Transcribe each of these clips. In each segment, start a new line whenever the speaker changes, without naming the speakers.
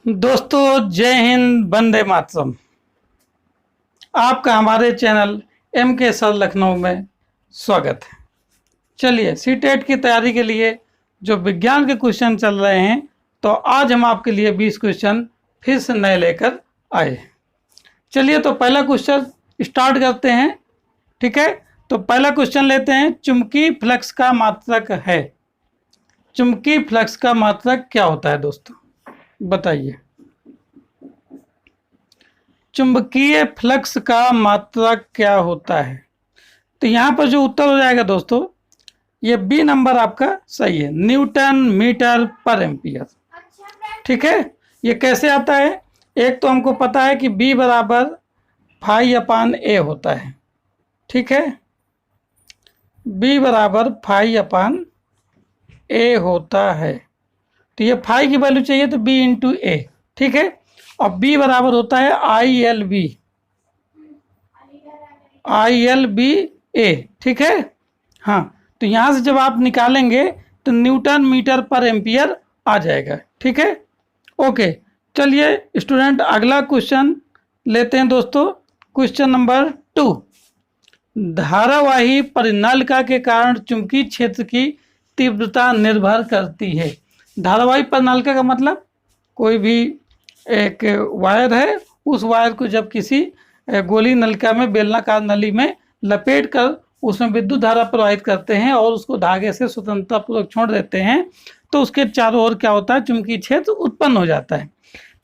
दोस्तों, जय हिंद, वंदे मातरम। आपका हमारे चैनल MK सर लखनऊ में स्वागत है। चलिए, सीटेट की तैयारी के लिए जो विज्ञान के क्वेश्चन चल रहे हैं, तो आज हम आपके लिए 20 क्वेश्चन फिर से नए लेकर आए। चलिए, तो पहला क्वेश्चन स्टार्ट करते हैं। ठीक है, तो पहला क्वेश्चन लेते हैं। चुंबकीय फ्लक्स का मात्रक है। चुंबकीय फ्लक्स का मात्रक क्या होता है दोस्तों, बताइए। चुंबकीय फ्लक्स का मात्रक क्या होता है? तो यहाँ पर जो उत्तर हो जाएगा दोस्तों, ये बी नंबर आपका सही है, न्यूटन मीटर पर एम्पियर। ठीक है, ये कैसे आता है? एक तो हमको पता है कि बी बराबर φ/a होता है। ठीक है, बी बराबर φ/a होता है। तो ये फाई की वैल्यू चाहिए तो बी इंटू ए। ठीक है, और बी बराबर होता है ILB A। ठीक है, हाँ, तो यहाँ से जब आप निकालेंगे तो न्यूटन मीटर पर एम्पियर आ जाएगा। ठीक है, ओके। चलिए स्टूडेंट, अगला क्वेश्चन लेते हैं दोस्तों। Question number 2। धारावाही परिनलिका के कारण चुंबकीय क्षेत्र की तीव्रता निर्भर करती है। धारावाही परिनलिका का मतलब कोई भी एक वायर है, उस वायर को जब किसी गोली नलिका में, बेलनाकार नली में लपेट कर उसमें विद्युत धारा प्रवाहित करते हैं और उसको धागे से स्वतंत्रतापूर्वक छोड़ देते हैं, तो उसके चारों ओर क्या होता है, चुंबकीय क्षेत्र उत्पन्न हो जाता है।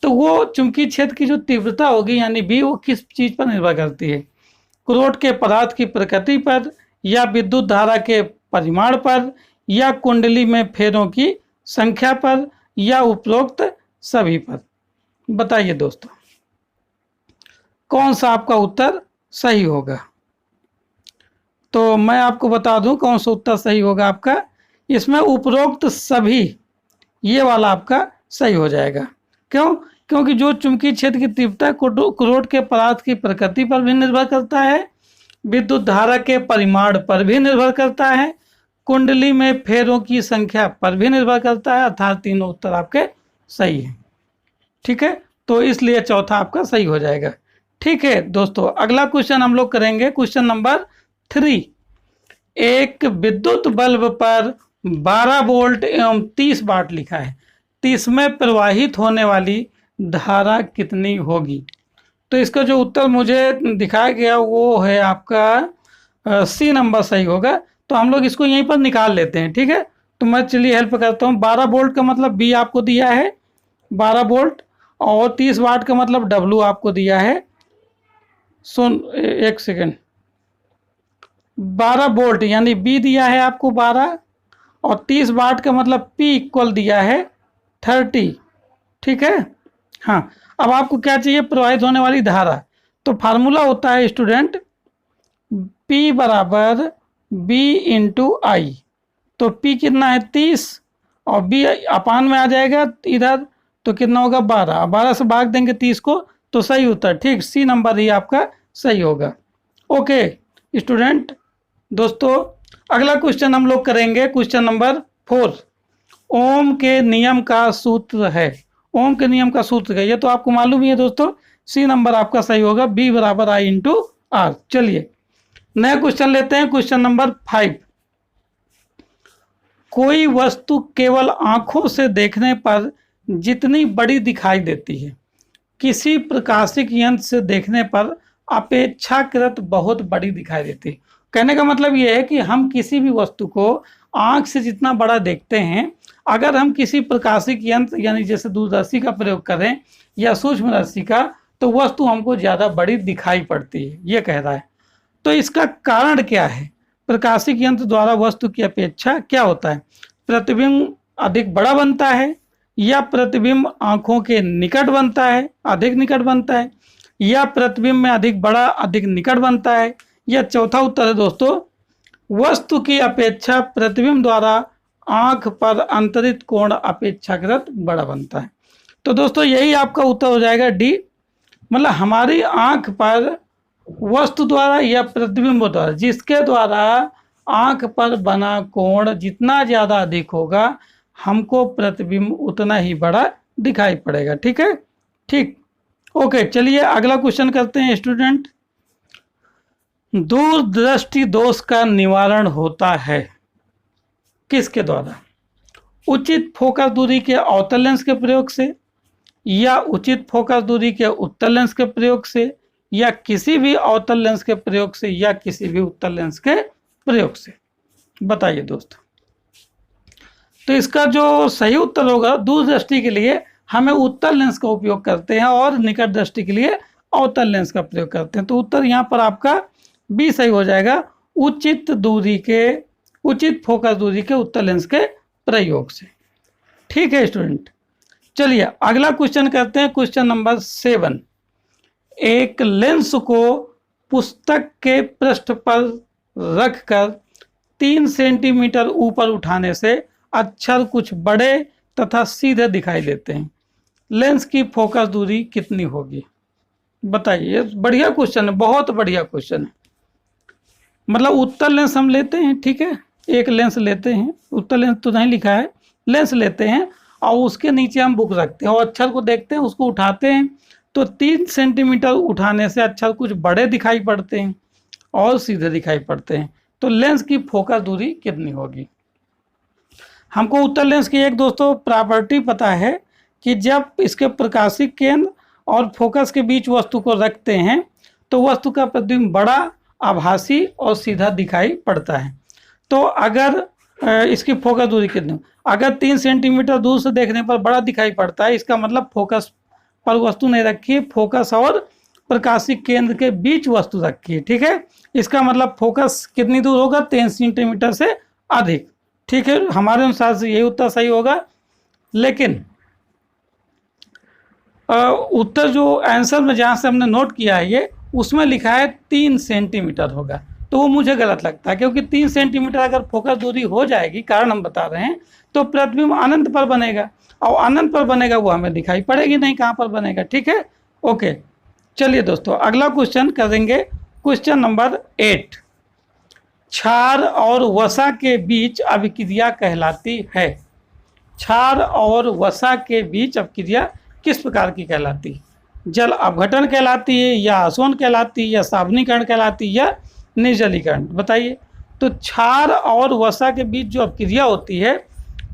तो वो चुंबकीय क्षेत्र की जो तीव्रता होगी यानी बी, वो किस चीज़ पर निर्भर करती है? क्रोट के पदार्थ की प्रकृति पर, या विद्युत धारा के परिमाण पर, या कुंडली में फेरों की संख्या पर, या उपरोक्त सभी पर। बताइए दोस्तों, कौन सा आपका उत्तर सही होगा? तो मैं आपको बता दूं कौन सा उत्तर सही होगा आपका। इसमें उपरोक्त सभी, ये वाला आपका सही हो जाएगा। क्यों? क्योंकि जो चुंबकीय क्षेत्र की तीव्रता क्रोट के पदार्थ की प्रकृति पर भी निर्भर करता है, विद्युत धारा के परिमाण पर भी निर्भर करता है, कुंडली में फेरों की संख्या पर भी निर्भर करता है, अर्थात तीनों उत्तर आपके सही हैं। ठीक है, तो इसलिए चौथा आपका सही हो जाएगा। ठीक है दोस्तों, अगला क्वेश्चन हम लोग करेंगे। Question number 3। एक विद्युत बल्ब पर 12 वोल्ट एवं 30 वाट लिखा है, तो इसमें प्रवाहित होने वाली धारा कितनी होगी? तो इसका जो उत्तर मुझे दिखाया गया वो है आपका सी नंबर सही होगा। तो हम लोग इसको यहीं पर निकाल लेते हैं। ठीक है, तो मैं चलिए हेल्प करता हूँ। 12 वोल्ट का मतलब बी आपको दिया है 12 वोल्ट, और 30 वाट का मतलब डब्लू आपको दिया है। सुन एक सेकेंड, 12 वोल्ट यानी बी दिया है आपको 12, और 30 वाट का मतलब पी इक्वल दिया है 30। ठीक है, हाँ। अब आपको क्या चाहिए? प्रवाहित होने वाली धारा। तो फार्मूला होता है स्टूडेंट, P बराबर B इंटू आई। तो P कितना है 30, और B अपान में आ जाएगा इधर, तो कितना होगा 12। 12 से भाग देंगे 30 को, तो सही उत्तर, ठीक, सी नंबर ही आपका सही होगा। ओके स्टूडेंट, दोस्तों अगला क्वेश्चन हम लोग करेंगे। Question number 4। ओम के नियम का सूत्र है। ओम के नियम का सूत्र है, ये तो आपको मालूम ही है दोस्तों। सी नंबर आपका सही होगा, बी बराबर आई इंटू आर। चलिए नया क्वेश्चन लेते हैं। Question number 5। कोई वस्तु केवल आंखों से देखने पर जितनी बड़ी दिखाई देती है, किसी प्रकाशिक यंत्र से देखने पर अपेक्षाकृत बहुत बड़ी दिखाई देती है। कहने का मतलब ये है कि हम किसी भी वस्तु को आंख से जितना बड़ा देखते हैं, अगर हम किसी प्रकाशिक यंत्र यानी जैसे दूरदर्शी का प्रयोग करें या सूक्ष्मदर्शी का, तो वस्तु हमको ज़्यादा बड़ी दिखाई पड़ती है, ये कह रहा है। तो इसका कारण क्या है? प्रकाशिक यंत्र द्वारा वस्तु की अपेक्षा क्या होता है? प्रतिबिंब अधिक बड़ा बनता है, या प्रतिबिंब आंखों के निकट बनता है, अधिक निकट बनता है, या प्रतिबिंब में अधिक बड़ा अधिक निकट बनता है, या चौथा उत्तर है दोस्तों, वस्तु की अपेक्षा प्रतिबिंब द्वारा आंख पर अंतरित कोण अपेक्षाकृत बड़ा बनता है। तो दोस्तों यही आपका उत्तर हो जाएगा डी, मतलब हमारी आंख पर वस्तु द्वारा या प्रतिबिंब द्वारा, जिसके द्वारा आंख पर बना कोण जितना ज़्यादा अधिक होगा, हमको प्रतिबिंब उतना ही बड़ा दिखाई पड़ेगा। ठीक है, ठीक, ओके। चलिए अगला क्वेश्चन करते हैं स्टूडेंट। दूरदृष्टि दोष का निवारण होता है किसके द्वारा? उचित फोकस दूरी के अवतल लेंस के प्रयोग से, या उचित फोकस दूरी के उत्तल लेंस के प्रयोग से, या किसी भी अवतल लेंस के प्रयोग से, या किसी भी उत्तल लेंस के प्रयोग से। बताइए दोस्तों। तो इसका जो सही उत्तर होगा, दूरदृष्टि के लिए हमें उत्तल लेंस का उपयोग करते हैं और निकट दृष्टि के लिए अवतल लेंस का प्रयोग करते हैं। तो उत्तर यहाँ पर आपका बी सही हो जाएगा, उचित फोकस दूरी के उत्तल लेंस के प्रयोग से। ठीक है स्टूडेंट, चलिए अगला क्वेश्चन करते हैं, क्वेश्चन नंबर 7। एक लेंस को पुस्तक के पृष्ठ पर रखकर 3 सेंटीमीटर ऊपर उठाने से अक्षर कुछ बड़े तथा सीधे दिखाई देते हैं। लेंस की फोकस दूरी कितनी होगी? बताइए। बढ़िया क्वेश्चन है, बहुत बढ़िया क्वेश्चन है। मतलब उत्तल लेंस हम लेते हैं, ठीक है, एक लेंस लेते हैं, उत्तल लेंस तो नहीं लिखा है, लेंस लेते हैं और उसके नीचे हम बुक रखते हैं और अक्षर को देखते हैं, उसको उठाते हैं तो 3 सेंटीमीटर उठाने से अक्षर कुछ बड़े दिखाई पड़ते हैं और सीधे दिखाई पड़ते हैं। तो लेंस की फोकस दूरी कितनी होगी? हमको उत्तल लेंस की एक दोस्तों प्रॉपर्टी पता है कि जब इसके प्रकाशिक केंद्र और फोकस के बीच वस्तु को रखते हैं तो वस्तु का प्रतिबिंब बड़ा, आभासी और सीधा दिखाई पड़ता है। तो अगर इसकी फोकस दूरी कितनी, अगर 3 सेंटीमीटर दूर से देखने पर बड़ा दिखाई पड़ता है, इसका मतलब फोकस पर वस्तु नहीं रखी है, फोकस और प्रकाशिक केंद्र के बीच वस्तु रखी है। ठीक है, इसका मतलब फोकस कितनी दूर होगा? 3 सेंटीमीटर से अधिक। ठीक है, हमारे अनुसार से यही उत्तर सही होगा। लेकिन उत्तर जो आंसर में जहाँ से हमने नोट किया है ये, उसमें लिखा है 3 सेंटीमीटर होगा, तो वो मुझे गलत लगता है, क्योंकि 3 सेंटीमीटर अगर फोकस दूरी हो जाएगी, कारण हम बता रहे हैं, तो प्रतिबिंब अनंत पर बनेगा और अनंत पर बनेगा वो हमें दिखाई पड़ेगी नहीं कहाँ पर बनेगा। ठीक है, ओके। चलिए दोस्तों अगला क्वेश्चन करेंगे, क्वेश्चन नंबर 8। क्षार और वसा के बीच अभिक्रिया कहलाती है। क्षार और वसा के बीच अभिक्रिया किस प्रकार की कहलाती है? जल अपघटन कहलाती है, या आसवन कहलाती है, या सावनीकरण कहलाती है, या निर्जलीकरण? बताइए। तो क्षार और वसा के बीच जो अभिक्रिया होती है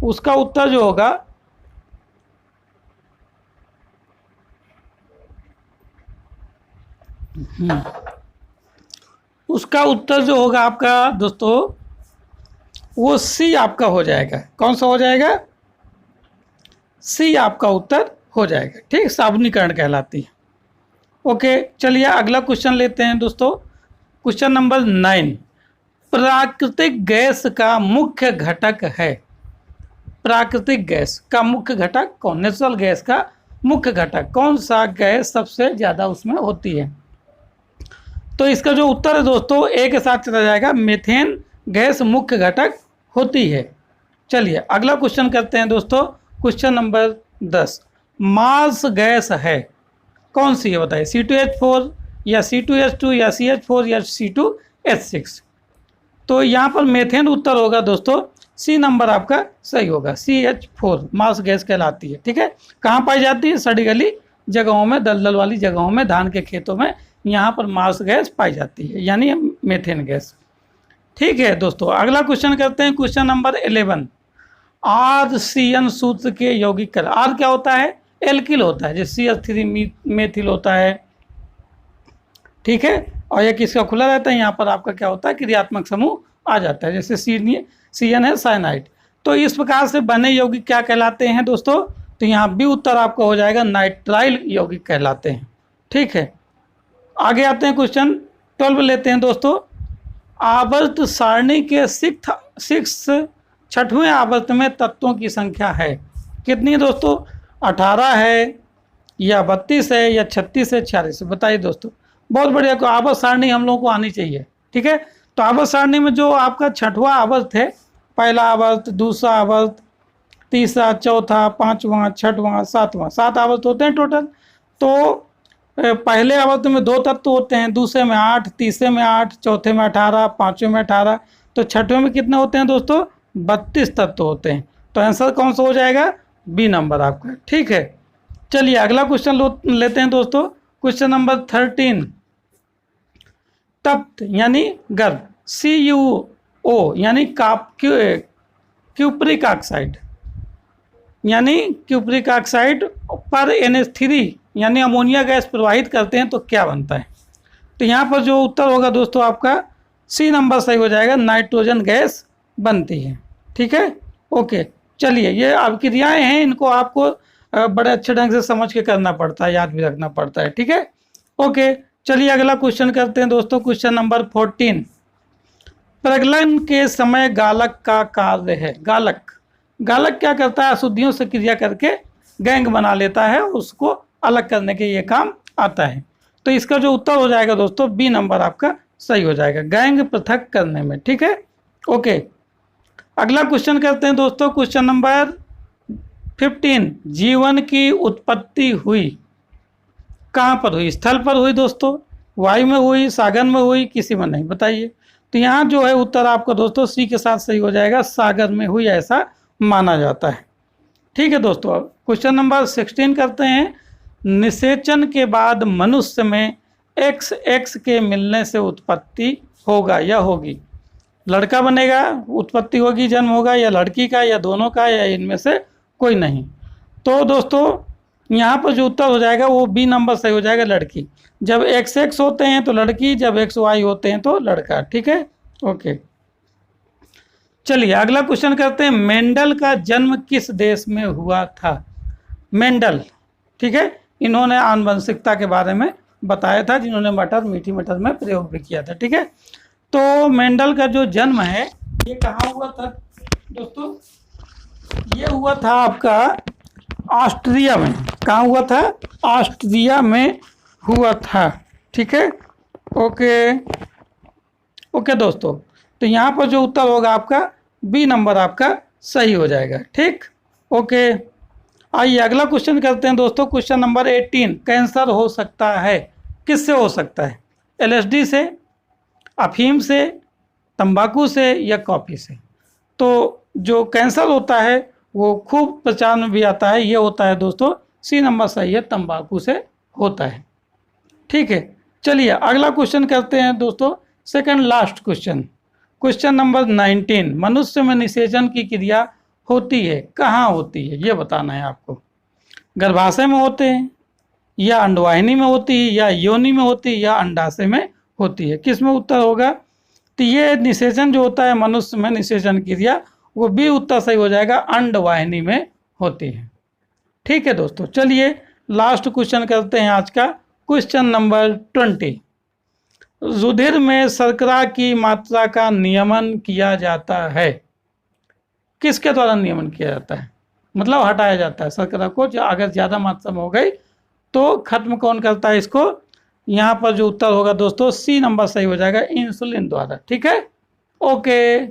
उसका उत्तर जो होगा उसका उत्तर जो होगा आपका दोस्तों वो सी आपका हो जाएगा। कौन सा हो जाएगा? सी आपका उत्तर हो जाएगा। ठीक, सावनीकरण कहलाती है। ओके, चलिए अगला क्वेश्चन लेते हैं दोस्तों, क्वेश्चन नंबर 9। प्राकृतिक गैस का मुख्य घटक है। प्राकृतिक गैस का मुख्य घटक कौन? नेचुरल गैस का मुख्य घटक कौन सा गैस सबसे ज़्यादा उसमें होती है? तो इसका जो उत्तर है दोस्तों ए के साथ चला जाएगा, मीथेन गैस मुख्य घटक होती है। चलिए अगला क्वेश्चन करते हैं दोस्तों, क्वेश्चन नंबर 10। मार्स गैस है कौन सी है? बताइए। C2H4 या C2H2 या CH4 या C2H6? तो यहाँ पर मेथेन उत्तर होगा दोस्तों, सी नंबर आपका सही होगा, CH4 मार्स गैस कहलाती है। ठीक है, कहाँ पाई जाती है? सड़ी गली जगहों में, दलदल वाली जगहों में, धान के खेतों में, यहाँ पर मार्स गैस पाई जाती है, यानी मेथेन गैस। ठीक है दोस्तों, अगला क्वेश्चन करते हैं, क्वेश्चन नंबर 11। RCN सूत्र के यौगिक कर, आर क्या होता है? एल्किल होता है, जैसे CH3 मेथिल होता है। ठीक है, और ये किसका खुला रहता है? यहाँ पर आपका क्या होता है? क्रियात्मक समूह आ जाता है, जैसे CN है साइनाइड। तो इस प्रकार से बने यौगिक क्या कहलाते हैं दोस्तों? तो यहाँ भी उत्तर आपका हो जाएगा, नाइट्राइल यौगिक कहलाते हैं। ठीक है, आगे आते हैं, क्वेश्चन 12 लेते हैं दोस्तों। आवर्त सारणी के 6वें आवर्त में तत्वों की संख्या है कितनी है दोस्तों? 18 है, या 32 है, या 36 है, 46? बताइए दोस्तों। बहुत बढ़िया, को आवर्त सारणी हम लोगों को आनी चाहिए। ठीक है, तो आवर्त सारणी में जो आपका 6वां आवर्त है, पहला आवर्त, दूसरा आवर्त, तीसरा, चौथा, 5वां, 6वां, 7वां, 7 आवर्त होते हैं टोटल। तो पहले आवर्त में 2 तत्व होते हैं, दूसरे में 8, तीसरे में 8, चौथे में 18, 5वें में 18, तो 6वें में कितने होते हैं दोस्तों? 32 तत्व होते हैं। तो आंसर कौन सा हो जाएगा? बी नंबर आपका, ठीक है। चलिए अगला क्वेश्चन लेते हैं दोस्तों। क्वेश्चन नंबर 13, तप्त यानी गर्म, CuO यानी क्यूप्रिक ऑक्साइड, यानी क्यूप्रिक ऑक्साइड पर NH3 यानी अमोनिया गैस प्रवाहित करते हैं तो क्या बनता है? तो यहाँ पर जो उत्तर होगा दोस्तों आपका सी नंबर सही हो जाएगा, नाइट्रोजन गैस बनती है, ठीक है। ओके, चलिए ये अब क्रियाएं हैं, इनको आपको बड़े अच्छे ढंग से समझ के करना पड़ता है, याद भी रखना पड़ता है, ठीक है। ओके, चलिए अगला क्वेश्चन करते हैं दोस्तों। क्वेश्चन नंबर 14, प्रगलन के समय गालक का कार्य है। गालक क्या करता है? अशुद्धियों से क्रिया करके गैंग बना लेता है, उसको अलग करने के ये काम आता है। तो इसका जो उत्तर हो जाएगा दोस्तों बी नंबर आपका सही हो जाएगा, गैंग पृथक करने में, ठीक है। ओके, अगला क्वेश्चन करते हैं दोस्तों। क्वेश्चन नंबर 15, जीवन की उत्पत्ति हुई कहाँ पर हुई? स्थल पर हुई दोस्तों, वायु में हुई, सागर में हुई, किसी में नहीं, बताइए। तो यहाँ जो है उत्तर आपका दोस्तों सी के साथ सही हो जाएगा, सागर में हुई ऐसा माना जाता है, ठीक है दोस्तों। अब क्वेश्चन नंबर 16 करते हैं। निषेचन के बाद मनुष्य में XX के मिलने से उत्पत्ति होगा या होगी? लड़का बनेगा, उत्पत्ति होगी, जन्म होगा, या लड़की का, या दोनों का, या इनमें से कोई नहीं। तो दोस्तों यहाँ पर जो उत्तर हो जाएगा वो बी नंबर सही हो जाएगा, लड़की। जब XX होते हैं तो लड़की, जब XY होते हैं तो लड़का, ठीक है। ओके, चलिए अगला क्वेश्चन करते हैं। मेंडल का जन्म किस देश में हुआ था? मेंडल, ठीक है, इन्होंने आनुवंशिकता के बारे में बताया था, जिन्होंने मीठी मटर में प्रयोग भी किया था, ठीक है। तो मेंडल का जो जन्म है ये कहाँ हुआ था दोस्तों? ये हुआ था आपका ऑस्ट्रिया में। कहाँ हुआ था? ऑस्ट्रिया में हुआ था, ठीक है। ओके दोस्तों, तो यहाँ पर जो उत्तर होगा आपका बी नंबर आपका सही हो जाएगा, ठीक। ओके, आइए अगला क्वेश्चन करते हैं दोस्तों। क्वेश्चन नंबर 18, कैंसर हो सकता है, किससे हो सकता है? LSD से, अफीम से, तंबाकू से, या कॉफ़ी से? तो जो कैंसर होता है वो खूब प्रचार में भी आता है, ये होता है दोस्तों सी नंबर सही है, तंबाकू से होता है, ठीक है। चलिए अगला क्वेश्चन करते हैं दोस्तों, second last question. Question number 19, मनुष्य में निषेचन की क्रिया होती है, कहाँ होती है ये बताना है आपको। गर्भाशय में होते हैं, या अंडवाहिनी में होती है, या योनि में होती है, या अंडाशय में होती है? किस में उत्तर होगा? तो ये निषेचन जो होता है मनुष्य में, निषेचन क्रिया, वो भी उत्तर सही हो जाएगा, अंडवाहिनी में होती है, ठीक है दोस्तों। चलिए लास्ट क्वेश्चन करते हैं आज का। क्वेश्चन नंबर 20, रुधिर में शर्करा की मात्रा का नियमन किया जाता है, किसके द्वारा नियमन किया जाता है? मतलब हटाया जाता है शर्करा को, जो अगर ज़्यादा मात्रा में हो गई तो खत्म कौन करता है इसको? यहाँ पर जो उत्तर होगा दोस्तों सी नंबर सही हो जाएगा, इंसुलिन द्वारा, ठीक है। ओके,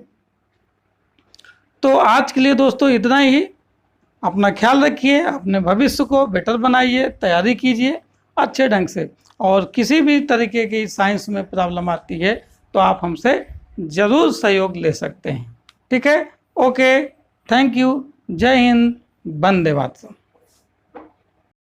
तो आज के लिए दोस्तों इतना ही। अपना ख्याल रखिए, अपने भविष्य को बेटर बनाइए, तैयारी कीजिए अच्छे ढंग से, और किसी भी तरीके की साइंस में प्रॉब्लम आती है तो आप हमसे ज़रूर सहयोग ले सकते हैं, ठीक है। ओके, थैंक यू, जय हिंद, वंदे मातरम।